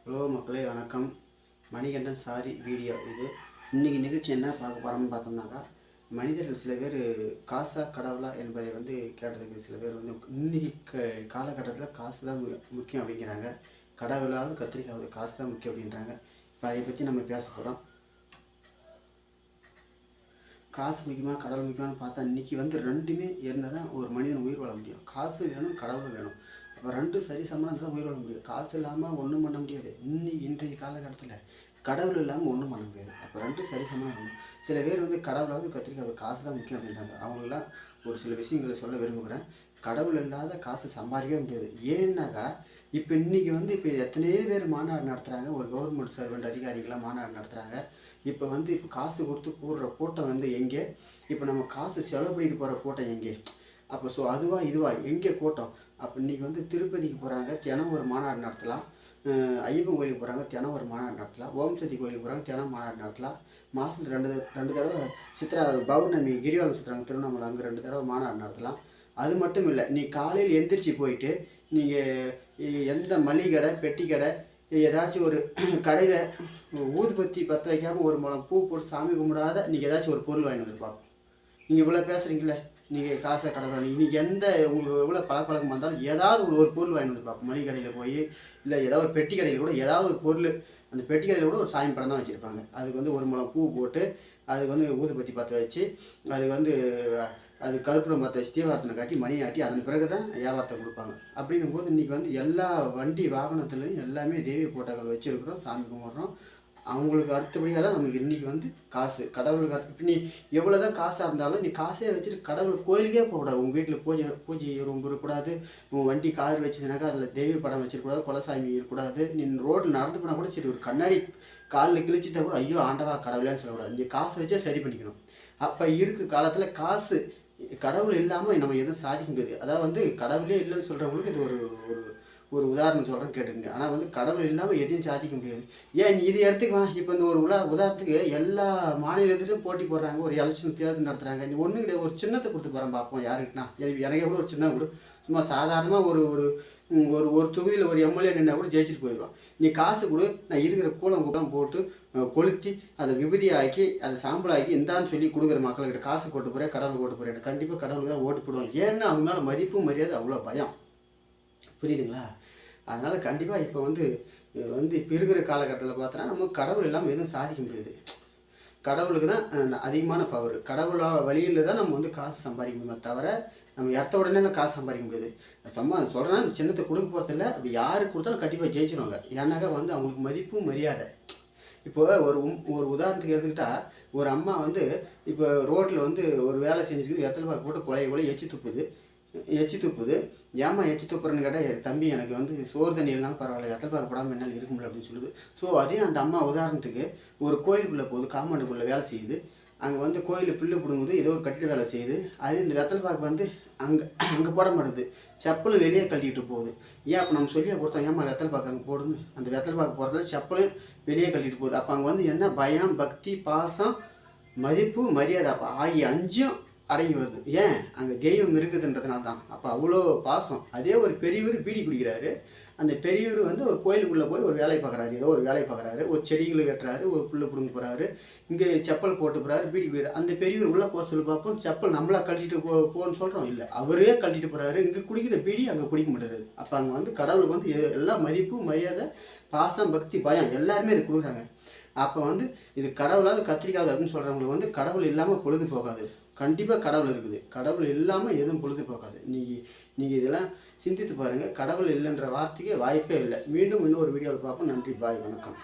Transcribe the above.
Hello மக்களே வணக்கம். Manikandan sorry video இது. இன்றைக்கி நிகழ்ச்சி என்ன பார்க்க போகிறோம்னு பார்த்தோம்னாக்கா, மனிதர்கள் சில பேர் காசா கடவுளா என்பதை கேட்டதுக்கு சில பேர் இன்றைக்கி காலகட்டத்தில் காசு தான் முக்கியம் அப்படிங்கிறாங்க. கடவுளாவது கத்திரிக்காவது காசு தான் முக்கியம் அப்படின்றாங்க. இப்போ அதை பற்றி நம்ம பேச போகிறோம். காசு முக்கியமாக கடவுள் முக்கியமானு பார்த்தா இன்றைக்கி ரெண்டுமே இருந்தால் தான் ஒரு மனிதன் உயிர் வாழ முடியும். காசு வேணும், கடவுள் வேணும். அப்போ ரெண்டும் சரி சமமாக தான் உயிர் வாழ முடியும். காசு இல்லாமல் ஒன்றும் பண்ண முடியாது. இன்றைய காலகட்டத்தில் கடவுள் இல்லாமல் ஒன்றும் பண்ண முடியாது. அப்போ ரெண்டும் சரி சமமாக இருக்கணும். சில பேர் கடவுளாவது கத்திரிக்காது காசு தான் முக்கியம் அப்படின்றாங்க. அவங்களெலாம் ஒரு சில விஷயங்களை சொல்ல விரும்புகிறேன். கடவுள் இல்லாத காசு சம்பாதிக்கவே முடியாது. ஏன்னாக்கா இப்போ இன்றைக்கி இப்போ எத்தனையோ பேர் மாநாடு நடத்துகிறாங்க. ஒரு கவர்மெண்ட் சர்வெண்ட் அதிகாரிகளாம் மாநாடு நடத்துகிறாங்க. இப்போ காசு கொடுத்து கூடுற கூட்டம் எங்கே? இப்போ நம்ம காசு செலவு பண்ணிட்டு போகிற கூட்டம் எங்கே? அப்போ அதுவா இதுவா எங்கே கூட்டம்? அப்போ இன்றைக்கி திருப்பதிக்கு போகிறாங்க, தினம் ஒரு மாநாடு நடத்தலாம். ஐயப்பன் கோயிலுக்கு போகிறாங்க, தினம் ஒரு மாநாடு நடத்தலாம். ஓம் சக்தி கோயிலுக்கு போகிறாங்க, தினம் மாநாடு நடத்தலாம். மாதத்தில் ரெண்டு தடவை சித்ரா பௌர்ணமி கிரிவலம் சுற்றுறாங்க திருவண்ணாமலை, அங்கே 2 தடவை மாநாடு நடத்தலாம். அது மட்டும் இல்லை, நீ காலையில் எந்திரிச்சு போயிட்டு நீங்கள் எந்த மளிகை கடை பெட்டி கடை ஏதாச்சும் ஒரு கடையில் ஊதுபத்தி பற்ற வைக்காமல் ஒரு முழம் பூ போட்டு சாமி கும்பிடாத நீங்கள் ஏதாச்சும் ஒரு பொருள் வாங்கி வந்துருப்பாங்க. நீங்கள் இவ்வளோ பேசுகிறீங்களே, நீங்கள் காசை கடவுள் இன்றைக்கி உங்களுக்கு எவ்வளோ பழக்கம் வந்தாலும் ஏதாவது ஒரு பொருள் வாங்கி வந்துருப்பாங்க. மளிகை கடையில் போய் இல்லை ஏதாவது ஒரு பெட்டி கடையில் கூட ஏதாவது ஒரு பொருள், அந்த பெட்டி கடையில் கூட ஒரு சாமி படம் தான் வச்சுருப்பாங்க. அதுக்கு ஒரு முழம் பூ போட்டு அதுக்கு ஊதுபத்தி பற்ற வச்சு அது கருப்புரம் பற்ற வச்சு தீவாரத்தனை காட்டி மணி ஆட்டி அதன் பிறகு தான் வியாபாரத்தை கொடுப்பாங்க. அப்படிங்கும்போது இன்றைக்கி எல்லா வண்டி வாகனத்துலையும் எல்லாமே தெய்வ போட்டோக்கள் வச்சுருக்குறோம், சாமி கும்பிட்றோம். அவங்களுக்கு அடுத்தபடியாக தான் நமக்கு இன்றைக்கி காசு கடவுளுக்கு இப்போ நீ எவ்வளோ தான் காசாக இருந்தாலும் நீ காசே வச்சுட்டு கடவுள் கோயிலுக்கே போகக்கூடாது. உங்கள் வீட்டில் பூஜை ரொம்ப இருக்கக்கூடாது. உங்கள் வண்டி கார் வச்சுதுனாக்கா அதில் தெய்வ படம் வச்சிருக்கூடாது, குலசாமி இருக்கக்கூடாது. நீ ரோட்டில் நடந்து போனால் கூட சரி, ஒரு கண்ணாடி காலில் கிழிச்சிட்டா கூட ஐயோ ஆண்டவா கடவுளேன்னு சொல்லக்கூடாது. நீ காசு வச்சே சரி பண்ணிக்கணும். அப்போ இருக்க காலத்தில் காசு கடவுள் இல்லாமல் நம்ம எதுவும் சாதிக்க முடியாது. அதாவது கடவுளே இல்லைன்னு சொல்கிறவங்களுக்கு இது ஒரு ஒரு உதாரணம் சொல்கிறேன்னு கேட்டுங்க. ஆனால் கடவுள் இல்லாமல் எதையும் சாதிக்க முடியாது. ஏன் இது எடுத்துக்குவேன். இப்போ ஒரு உதாரணத்துக்கு எல்லா மாநிலத்திலையும் போட்டி போடுறாங்க, ஒரு எலெக்ஷன் தேர்தல் நடத்துகிறாங்க. நீ ஒன்றும் கிடையாது, ஒரு சின்னத்தை கொடுத்து போகிறேன் பார்ப்போம் யாருக்குன்னா. எனக்கு கூட ஒரு சின்ன கூட சும்மா சாதாரணமாக ஒரு ஒரு ஒரு தொகுதியில் ஒரு எம்எல்ஏ நின்னா கூட ஜெயிச்சுட்டு போயிடுவான். நீ காசு கொடு, நான் இருக்கிற கூடம் போட்டு கொளுத்தி அதை விபதியாக்கி அதை சாம்பலாக்கி இந்தான்னு சொல்லி கொடுக்குற மக்கள்கிட்ட காசு போட்டு போகிறேன், கடவுள் போட்டு போகிறேன். கண்டிப்பாக கடவுளுக்கு தான் ஓட்டு போடுவோம். ஏன்னா அவங்க மேலே மதிப்பும் மரியாதை அவ்வளோ பயம். புரியுதுங்களா? அதனால் கண்டிப்பாக இப்போ இப்போ இருக்கிற காலகட்டத்தில் பார்த்தோன்னா நம்ம கடவுள் இல்லாமல் எதுவும் சாதிக்க முடியாது. கடவுளுக்கு தான் அதிகமான பவர். கடவுள் வழியில் தான் நம்ம காசு சம்பாதிக்க முடியுமே தவிர நம்ம இடத்த உடனே காசு சம்பாதிக்க முடியாது. சொல்கிறேன்னா இந்த சின்னத்தை கொடுக்க போகிறதில்ல. அப்படி யாருக்கு கொடுத்தாலும் கண்டிப்பாக ஜெயிச்சிருவாங்க. ஏன்னாக்கா அவங்களுக்கு மதிப்பும் மரியாதை. இப்போ ஒரு உதாரணத்துக்கு எடுத்துக்கிட்டால், ஒரு அம்மா இப்போ ரோட்டில் ஒரு வேலை செஞ்சுருக்குது, வெத்தலை பாக்கு போட்டு கொலையை எச்சி துப்புது. ஏமா எச்சி துப்புறன்னு கேட்டால், தம்பி எனக்கு சோறு தண்ணி இல்லைனாலும் பரவாயில்ல, வெத்தலை பாக்கு போடாமல் என்னால் இருக்க முடியல அப்படின்னு சொல்லுது. ஸோ அதே அந்த அம்மா உதாரணத்துக்கு ஒரு கோயிலுக்குள்ளே போகுது, காம்பவுண்டுக்குள்ளே வேலை செய்யுது. அங்கே கோயிலில் பில்லு பிடுங்குது, ஏதோ ஒரு கட்டிட வேலை செய்யுது. அது இந்த வெத்தலை பாக்கு அங்கே போட மாட்டேது, செப்பலும் வெளியே கட்டிக்கிட்டு போகுது. ஏன் அப்போ நம்ம சொல்லியே கொடுத்தோம், ஏமா வெத்தலை பாக்கு அங்கே போடுன்னு. அந்த வெத்தலை பாக்கு போகிறதுல செப்பலும் வெளியே கட்டிட்டு போகுது. அப்போ அங்கே என்ன பயம், பக்தி, பாசம், மதிப்பு, மரியாதை அப்போ ஆகிய 5ம் அடங்கி வருது. ஏன்? அங்கே தெய்வம் இருக்குதுன்றதுனால தான். அப்போ அவ்வளோ பாசம். அதே ஒரு பெரியவர் பீடி குடிக்கிறாரு. அந்த பெரியவர் ஒரு கோயிலுக்குள்ளே போய் ஒரு வேலை பார்க்குறாரு, ஏதோ ஒரு வேலை பார்க்குறாரு, ஒரு செடிகளை வெட்டுறாரு, ஒரு புல்லு பிடுங்க போகிறாரு, இங்கே செப்பல் போட்டு போகிறாரு, பீடி போயிடு. அந்த பெரியவர் உள்ளே போக சொல்லி பார்ப்போம், செப்பல் நம்மளா கழட்டிட்டு போன்னு சொல்கிறோம். இல்லை, அவரே கழட்டிட்டு போகிறாரு. இங்கே குடிக்கிற பீடி அங்கே குடிக்க மாட்டாரு. அப்போ அங்கே கடவுளுக்கு எல்லாம் மதிப்பு, மரியாதை, பாசம், பக்தி, பயம் எல்லாருமே இது கொடுக்குறாங்க. அப்போ இது கடவுளாவது கத்திரிக்காது அப்படின்னு சொல்கிறவங்களுக்கு கடவுள் இல்லாமல் பொழுது போகாது. கண்டிப்பாக கடவுள் இருக்குது. கடவுள் இல்லாமல் எதுவும் பொழுது போகாது. நீங்கள் இதெல்லாம் சிந்தித்து பாருங்கள். கடவுள் இல்லைன்ற வார்த்தைக்கே வாய்ப்பே இல்லை. மீண்டும் இன்னொரு வீடியோவில் பார்ப்போம். நன்றி, பாய், வணக்கம்.